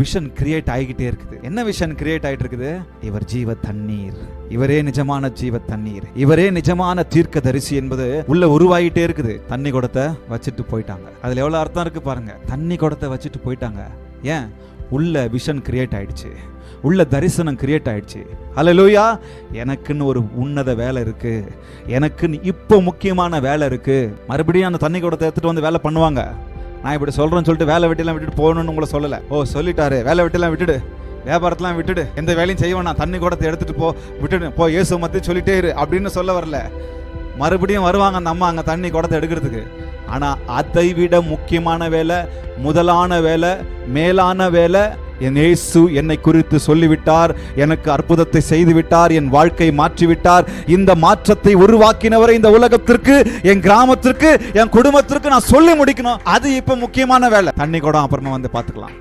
Vision create ஆகிக்கிட்டே இருக்குது. என்ன விஷன் கிரியேட் ஆகிட்டு இருக்குது? இவர் ஜீவ தண்ணீர், இவரே நிஜமான ஜீவ தண்ணீர், இவரே நிஜமான தீர்க்க தரிசி என்பது உள்ள உருவாகிட்டே இருக்குது. தண்ணி குடத்தை வச்சுட்டு போயிட்டாங்க. அதுல எவ்வளவு அர்த்தம் இருக்கு பாருங்க. தண்ணி குடத்தை வச்சுட்டு போயிட்டாங்க. ஏன்? உள்ள விஷன் கிரியேட் ஆயிடுச்சு, உள்ள தரிசனம் கிரியேட் ஆயிடுச்சு. ஹல்லேலூயா. எனக்குன்னு ஒரு உன்னத வேலை இருக்கு, எனக்குன்னு இப்போ முக்கியமான வேலை இருக்கு. மறுபடியும் அந்த தண்ணி குடத்தை எடுத்துட்டு வந்து வேலை பண்ணுவாங்க. நான் இப்படி சொல்றேன்னு சொல்லிட்டு வேலை வெட்டிலாம் விட்டுட்டு போகணும்னு உங்களை சொல்லலை. ஓ சொல்லிட்டாரு, வேலை வெட்டிலாம் விட்டுடு, வியாபாரத்தெல்லாம் விட்டுடு, எந்த வேலையும் செய்வேன், நான் தண்ணி குடத்தை எடுத்துட்டு போ, விட்டுடு போ, இயேசு மத்தி சொல்லிட்டே இரு அப்படின்னு சொல்ல வரல. மறுபடியும் வருவாங்க அந்த அம்மா அங்கே தண்ணி குடத்தை எடுக்கிறதுக்கு. ஆனால் அதை விட முக்கியமான வேலை, முதலான வேலை, மேலான வேலை என் இயேசு என்னை குறித்து சொல்லிவிட்டார், எனக்கு அற்புதத்தை செய்து விட்டார், என் வாழ்க்கை மாற்றிவிட்டார். இந்த மாற்றத்தை உருவாக்கினவரை இந்த உலகத்திற்கு, என் கிராமத்திற்கு, என் குடும்பத்திற்கு நான் சொல்லி முடிக்கணும். அது இப்ப முக்கியமான வேலை. தண்ணி கூட அப்புறமா வந்து பார்த்துக்கலாம்.